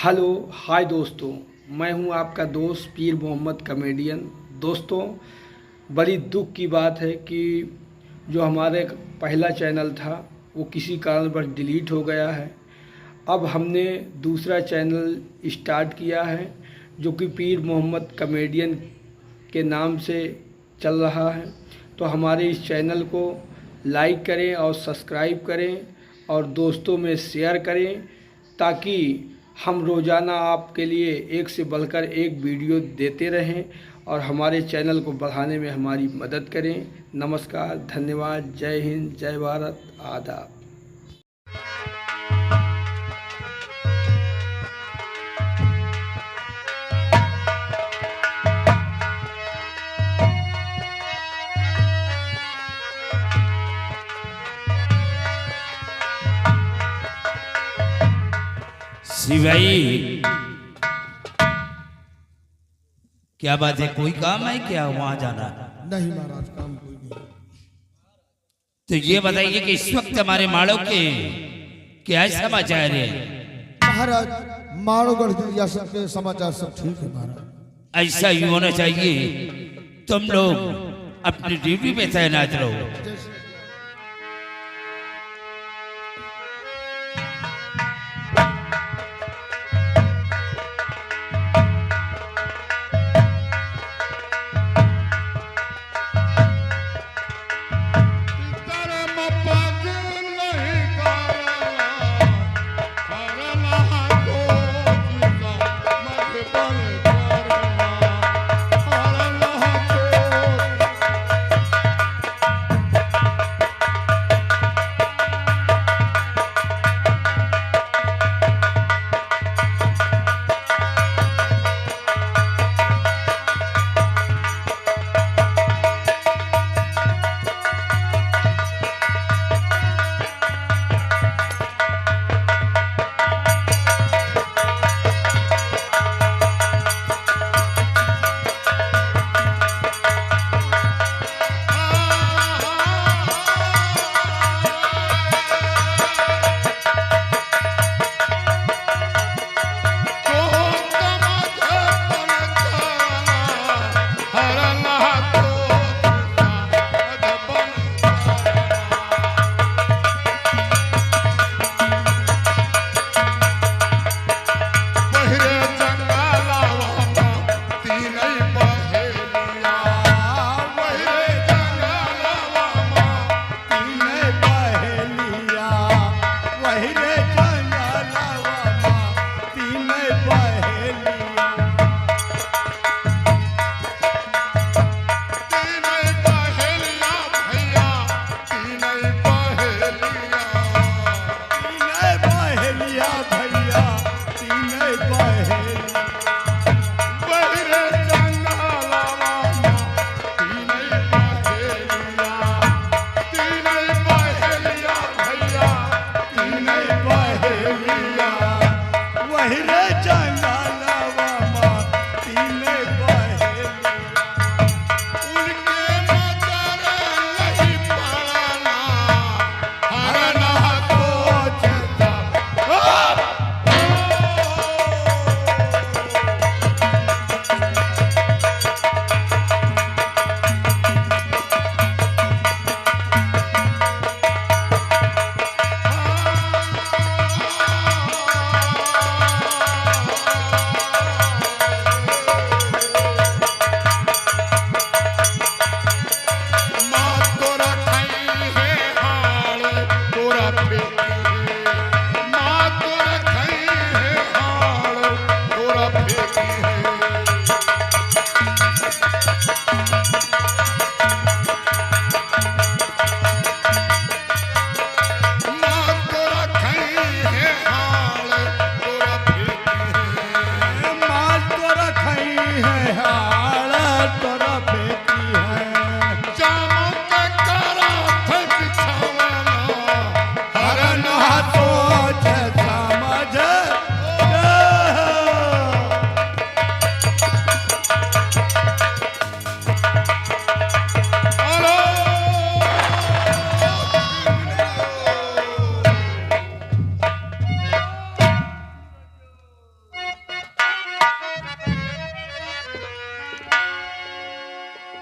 Hello hi दोस्तों, मैं हूं आपका दोस्त पीर मोहम्मद कॉमेडियन। दोस्तों, बड़ी दुख की बात है कि जो हमारे पहला चैनल था वो किसी कारणवश डिलीट हो गया है। अब हमने दूसरा चैनल स्टार्ट किया है जो कि पीर मोहम्मद कॉमेडियन के नाम से चल रहा है। तो हमारे इस चैनल को लाइक करें और सब्सक्राइब करें और दोस्तों में शेयर करें ताकि हम रोज़ाना आपके लिए एक से बढ़कर एक वीडियो देते रहें और हमारे चैनल को बढ़ाने में हमारी मदद करें। नमस्कार, धन्यवाद, जय हिंद, जय भारत, आदाब। शिवाई, क्या बात है? कोई काम है क्या वहां जाना? नहीं महाराज, काम कोई नहीं। तो ये बताइए कि इस वक्त हमारे माड़ो के क्या समाचार है? महाराज, माड़ोगढ़ रियासत के समाचार सब ठीक है महाराज। ऐसा ही होना चाहिए। तुम लोग अपनी ड्यूटी पे तैनात रहो।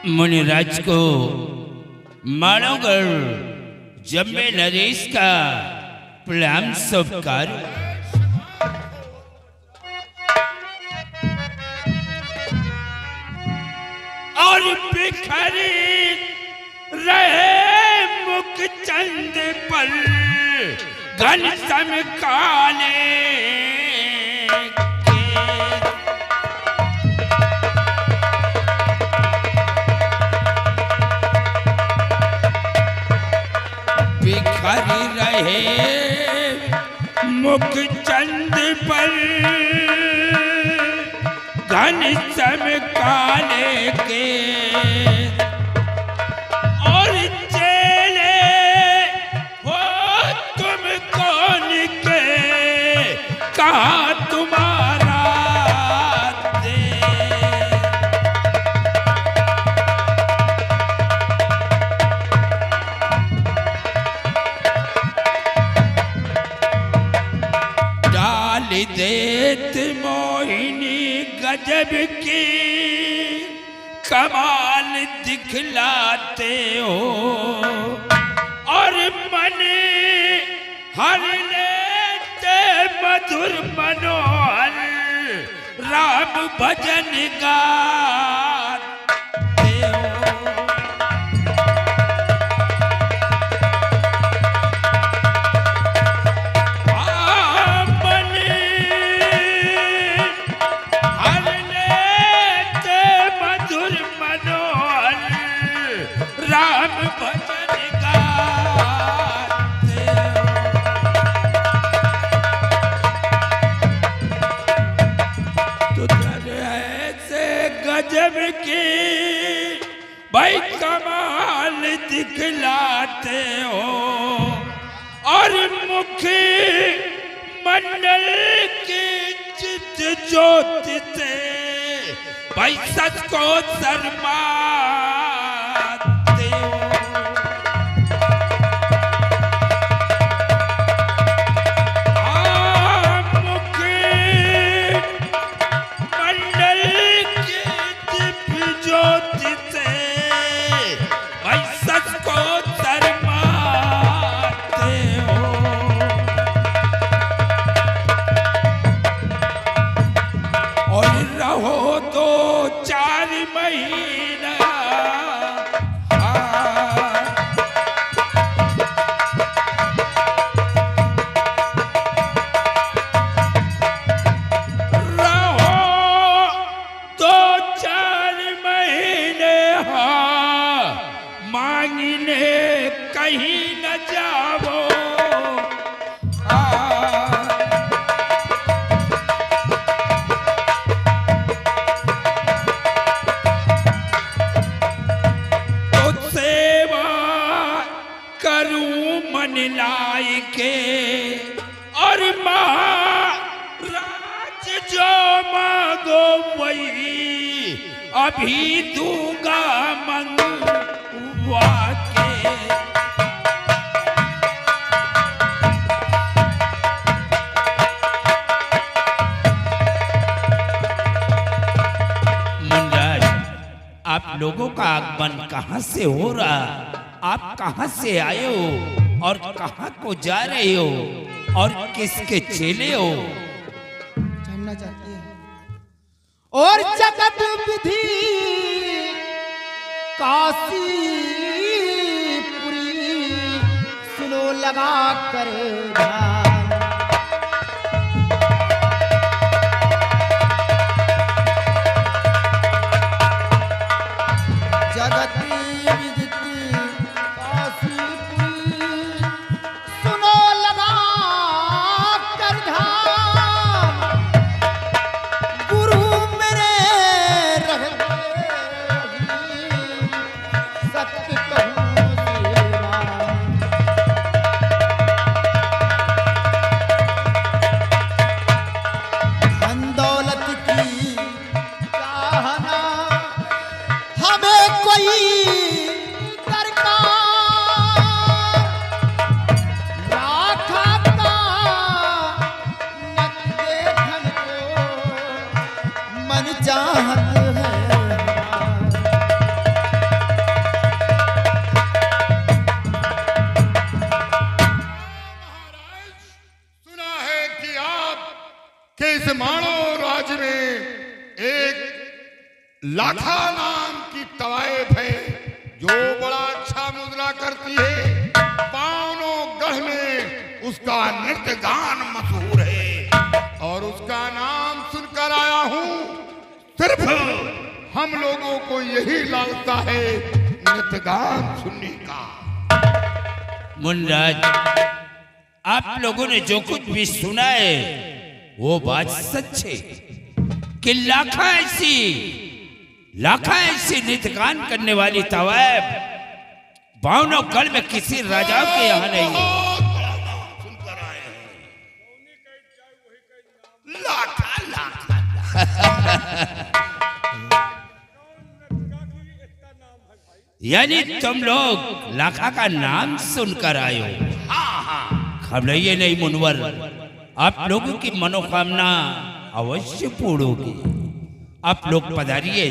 मुनिराज को मानवगढ़ जम्मे नरेश का प्रणाम सत्कार। और बिखरी रहे मुख चंद पर घनश्याम काले बिखरी रहे मुख चंद पर घनश्याम काले के और चेले हो तुम कौन के कहा तुम्हारा दे। डाल देत मोहिनी गजब की कमाल दिखलाते हो और मन हर लेते मधुर मनोहर राम भजन गाते हो। राम भजन गाते हो। तो ऐसे गजब की भाई कमाल दिखलाते हो और मुख मंडल की चित ज्योति से भाई सच को शर्मा कहीं न जाओ। तो सेवा करूं मन लायके और महाराज जो मांगो वही अभी दूंगा मंगवा के। आप लोगों का आगमन कहां से हो रहा? आप कहां से आए हो और कहां को जा रहे हो और किसके चेले हो? जानना चाहती है। और जगत विधि काशीपुरी सुनो लगा कर ध्यान। जगती विदिती काशीपुरी सुनो लगा कर ध्यान। गुरु मेरे रहते सत्य कहूँ सेवा। धन दौलत की चाहना हमें कोई दरकार राखा का नकदे धन को मन चाहत है। कि इस माणो राज में एक लाखा नाम की तवायफ है जो बड़ा अच्छा मुद्रा करती है। पावनों गढ़ में उसका नृत्य गान मशहूर है और उसका नाम सुनकर आया हूं। सिर्फ हम लोगों को यही लगता है नृत्य गान सुनने का। मुनराज, आप लोगों ने जो कुछ भी सुना है वो बात सच है कि लाखा ऐसी नृत्य गान करने वाली तवायफ बावनों गढ़ में किसी राजा के यहाँ नहीं है। सुनकर आए हैं लाखा। यानी तुम लोग लाखा का नाम सुनकर आए हो। घबराइए नहीं मुनवर, आप लोगों की मनोकामना अवश्य पूर्ण होगी। आप लोग पधारिए।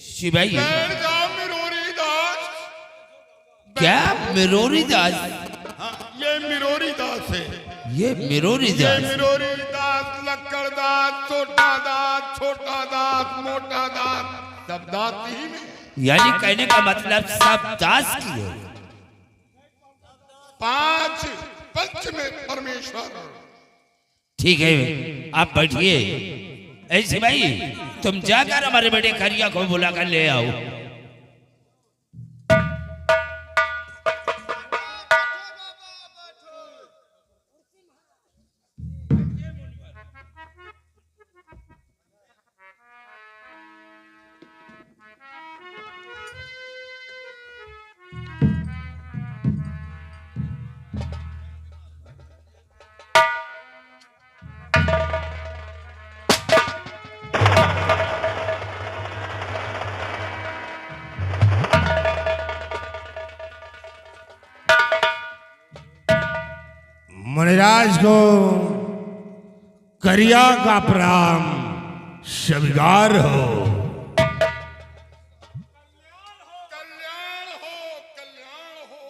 शिवाई, बैठ जाओ मिरोरी दास। क्या मिरोरी दास? हाँ, ये मिरोरी दास है। ये मिरोरी ये दास? मिरोरी दास, लक्कड़ दास, छोटा दास, मोटा दास, सब दास ही में। यानी कहने का मतलब सब दास की है। 5 पंच में परमेश्वर। ठीक है, आप बैठिए। ऐसे भाई, तुम जाकर हमारे बेटे खरिया को बुला कर ले आओ। मुनिराज को करिया का प्रणाम शबिगार हो। कल्याण हो, कल्याण हो।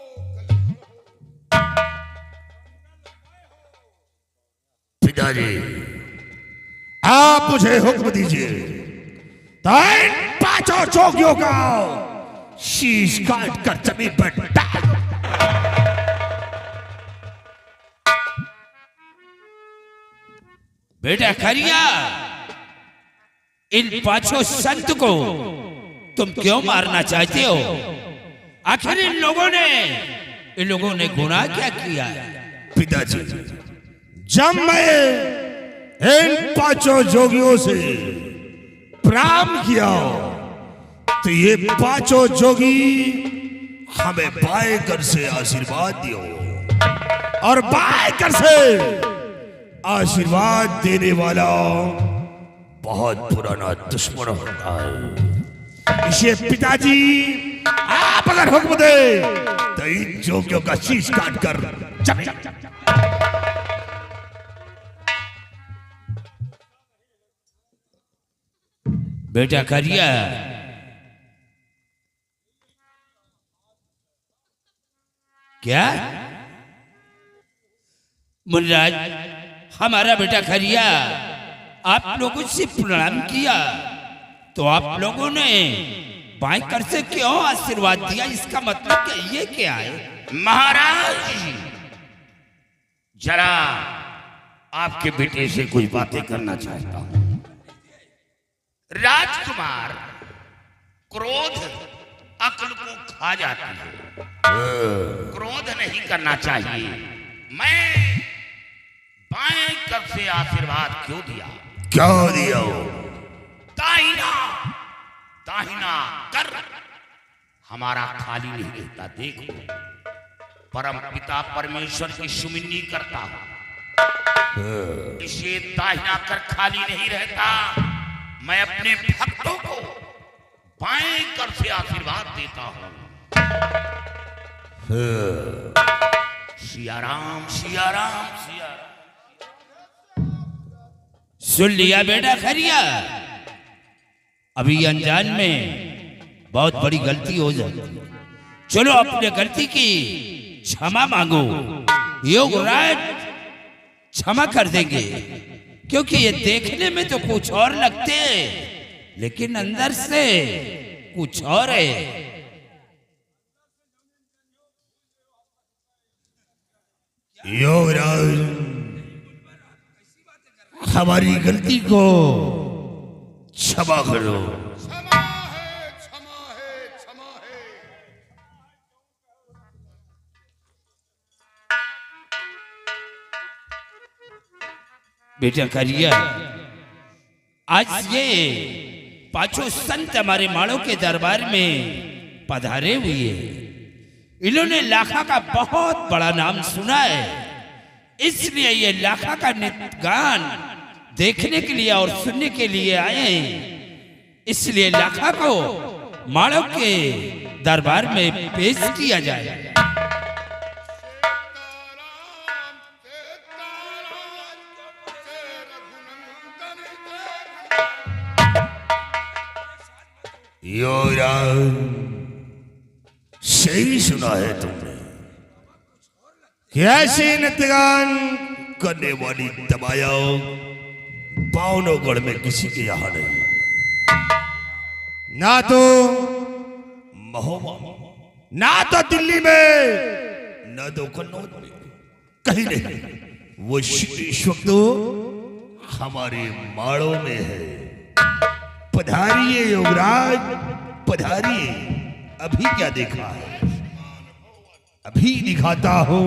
पिताजी, आप मुझे हुक्म दीजिए तो इन 5 चौकियों का शीश काट कर जमीन पर डाल। बेटा खरिया, इन 5 संत को तुम क्यों मारना चाहते हो? आखिर इन लोगों ने गुनाह क्या किया? पिताजी, जब मैं इन 5 जोगियों से प्रणाम किया तो ये 5 जोगी हमें बाएं कर से आशीर्वाद दियो और बाएं कर से आशीर्वाद देने वाला बहुत पुराना दुश्मन होता है। इसे पिताजी आप अगर हुक्म दे तो इन जोगियों का शीश काट कर बेटा खरिया, क्या मुनिराज, हमारा बेटा खरिया आप लोगों से प्रणाम किया तो आप लोगों ने बाएं कर से क्यों आशीर्वाद दिया? इसका मतलब क्या, ये क्या है? महाराज, जरा आपके बेटे से कुछ बातें करना चाहता हूं। राजकुमार, क्रोध अक्ल को खा जाती है। क्रोध नहीं करना चाहिए। मैं बाएं कर से आशीर्वाद क्यों दिया? क्यों दिया? दाहिना दाहिना कर हमारा खाली नहीं रहता। देखो, परम पिता परमेश्वर की सुमिन्नी करता हूं, इसे दाहिना कर खाली नहीं रहता। मैं अपने भक्तों को बाएं कर से आशीर्वाद देता हूं। सिया राम, सिया राम, सिया राम। सुन लिया बेटा खरिया, अभी अनजान में बहुत बड़ी गलती हो जाती है। चलो अपने गलती की क्षमा मांगो, योगराज क्षमा कर देंगे। क्योंकि ये देखने में तो कुछ और लगते हैं लेकिन अंदर से कुछ और है। योगराज, हमारी गलती को क्षमा करो। क्षमा है, क्षमा है, क्षमा है। बेटा करिया, आज ये पांचों संत हमारे माड़ों के दरबार में पधारे हुए हैं। इन्होंने लाखा का बहुत बड़ा नाम सुना है, इसलिए ये लाखा का नित्य गान देखने के लिए और सुनने के लिए आए हैं। इसलिए लाखा को माड़ों के दरबार में पेश किया जाए। योगराज, सही सुना है तुमने कि ऐसे नृत्यगान करने वाली दबाया पावनगढ़ में किसी के यहां नहीं, ना तो महोबा, ना तो दिल्ली में, ना तो कन्नौज में, कहीं नहीं। वो इस वक्त तो हमारे माड़ों में है। पधारिए योगराज, पधारिए। अभी क्या देखा है? अभी दिखाता हूं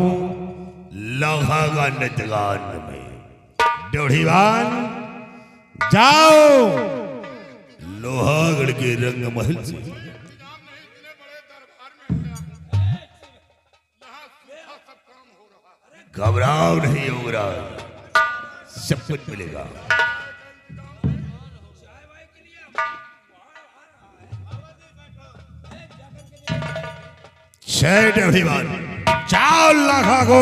लाखा का नृत्यगान में। ड्योढ़ीवान, जाओ लोहागढ़ के रंग महल से घबराओ नहीं योगराज, सब कुछ मिलेगा। ड्योढ़ीवान, चाओ लाखा को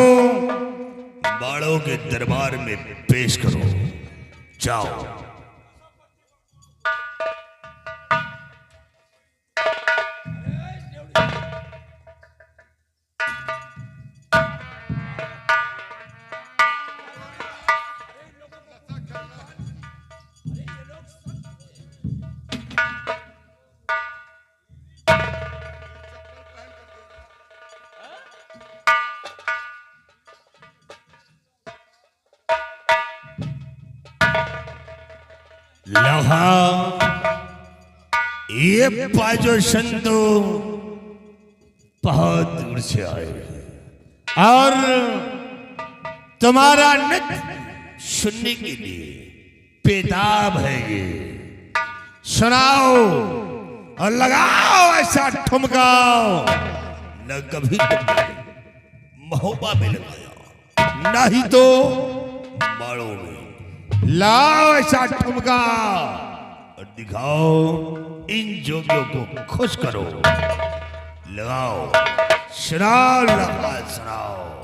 बाड़ों के दरबार में पेश करो। जाओ। लाखा, ये पांचों संतो बहुत दूर से आए हैं और तुम्हारा नृत्य सुनने के लिए बेताब है। ये सुनाओ और लगाओ ऐसा ठुमका न कभी महोबा में लगाया, ना ही तो माड़ों में। लाओ ऐसा ठुमका और दिखाओ, इन जोगियों को खुश करो। लगाओ, सुनाओ लगा, सुनाओ।